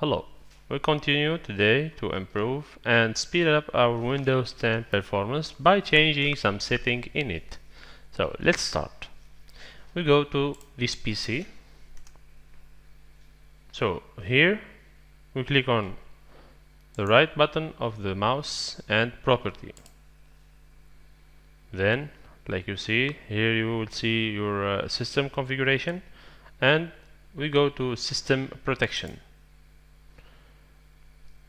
Hello, we continue today to improve and speed up our Windows 10 performance by changing some setting in it. So let's start. We go to this PC. So here we click on the right button of the mouse and property. Then, like you see here, you will see your system configuration, and we go to system protection.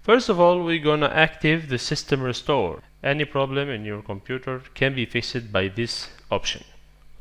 First of all, we're gonna active the system restore. Any problem in your computer can be fixed by this option.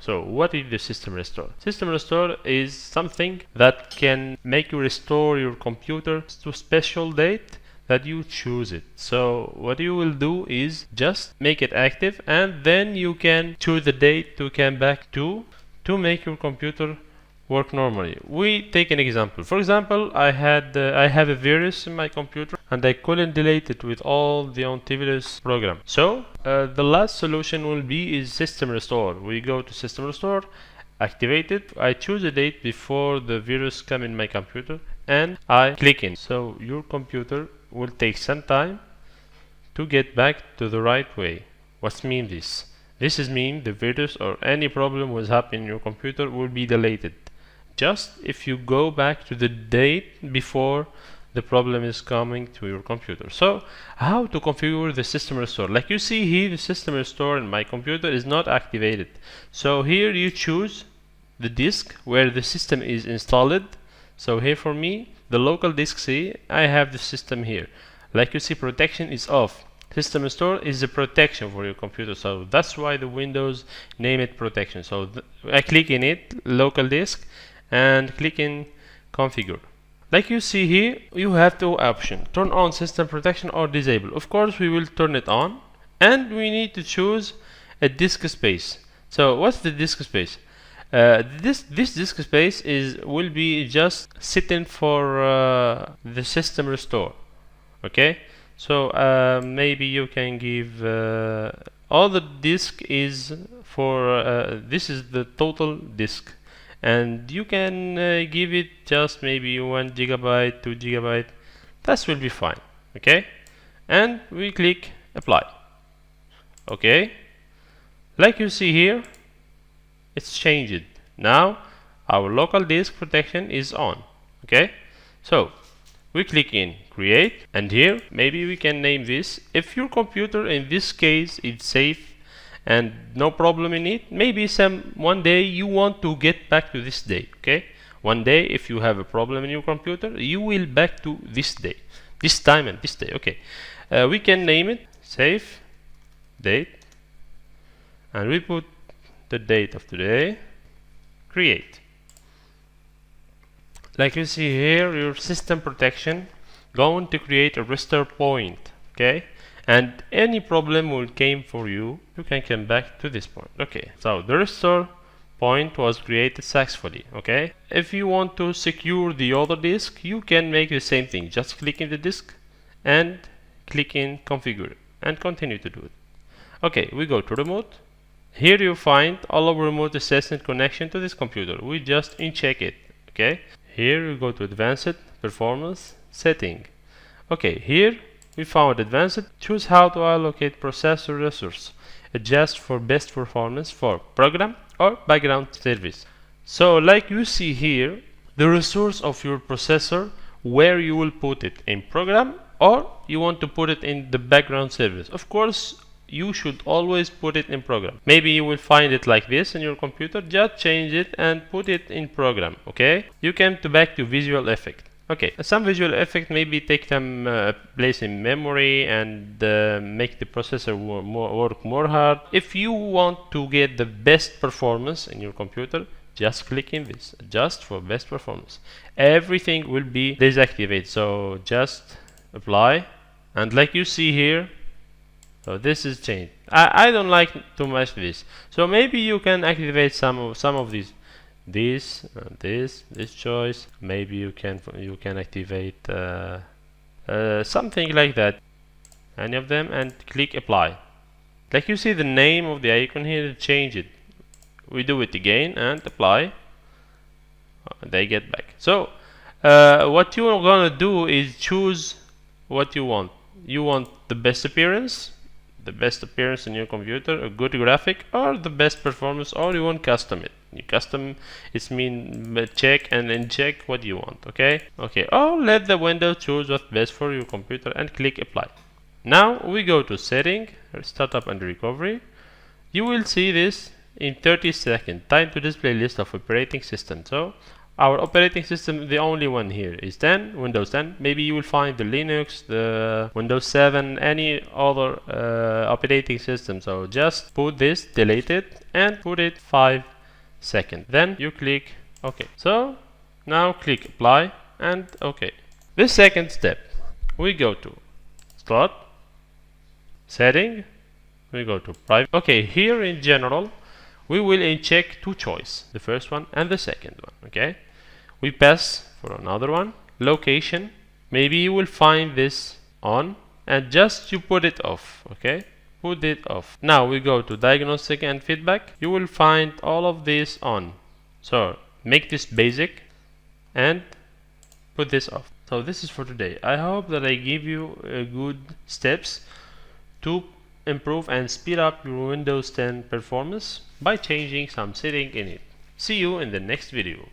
So what is the system restore? System restore is something that can make you restore your computer to special date that you choose it. So what you will do is just make it active, and then you can choose the date to come back to make your computer work normally. We take an example. For example, I have a virus in my computer and I couldn't delete it with all the antivirus program. So the last solution will be is system restore. We go to system restore, activate it. I choose a date before the virus come in my computer and I click in. So your computer will take some time to get back to the right way. What means this? This is mean the virus or any problem was happening in your computer will be deleted. Just if you go back to the date before the problem is coming to your computer. So how to configure the system restore? Like you see here, the system restore in my computer is not activated. So here you choose the disk where the system is installed. So here for me, the local disk C, I have the system here. Like you see, protection is off. System restore is a protection for your computer, so that's why the Windows name it protection. So I click in it, local disk, and click in configure. Like you see here, you have two options: turn on system protection or disable. Of course we will turn it on, and we need to choose a disk space. So what's the disk space? This disk space will be just sitting for the system restore. Okay, so maybe you can give all the disk is for this is the total disk, and you can give it just maybe 1 GB, 2 GB. That will be fine. Okay, and we click apply. Okay, like you see here, it's changed. Now our local disk protection is on. Okay, so we click in create, and here maybe we can name this. If your computer in this case is safe and no problem in it, maybe one day you want to get back to this day. Okay, one day if you have a problem in your computer, you will back to this day, this time and this day. Okay, we can name it save date, and we put the date of today, create. Like you see here, your system protection going to create a restore point. Okay, and any problem will came for you, you can come back to this point. Okay, so the restore point was created successfully. Okay, if you want to secure the other disk, you can make the same thing. Just click in the disk and click in configure and continue to do it. Okay, we go to remote. Here you find all of remote assistant connection to this computer. We just uncheck it. Okay, here you go to advanced performance setting. Okay, here we found advanced. Choose how to allocate processor resource. Adjust for best performance for program or background service. So like you see here, the resource of your processor, where you will put it in program or you want to put it in the background service. Of course, you should always put it in program. Maybe you will find it like this in your computer. Just change it and put it in program. Okay, you can back to visual effect. Okay, some visual effect maybe take them place in memory and make the processor work more hard. If you want to get the best performance in your computer, just click in this, just for best performance. Everything will be deactivated, so just apply, and like you see here, so this is changed. I don't like too much this, so maybe you can activate some of these. This choice. Maybe you can activate something like that, any of them, and click apply. Like you see the name of the icon here, change it. We do it again and apply. They get back. So what you're gonna do is choose what you want. You want the best appearance in your computer, a good graphic, or the best performance, or you want custom it. You custom it mean check and then check what you want. Okay, or let the window choose what's best for your computer and click apply. Now we go to setting, startup and recovery. You will see this in 30 seconds. Time to display list of operating systems. So our operating system, the only one here is 10, Windows 10. Maybe you will find the Linux, the Windows 7, any other operating system. So just put this, delete it, and put it 5 seconds. Then you click OK. So now click apply and OK. The second step, we go to start, setting, we go to private. Okay, here in general, we will check two choices, the first one and the second one. Okay, we pass for another one, location. Maybe you will find this on and just you put it off. Okay, put it off. Now we go to diagnostic and feedback. You will find all of this on. So make this basic and put this off. So this is for today. I hope that I give you good steps to improve and speed up your Windows 10 performance by changing some setting in it. See you in the next video.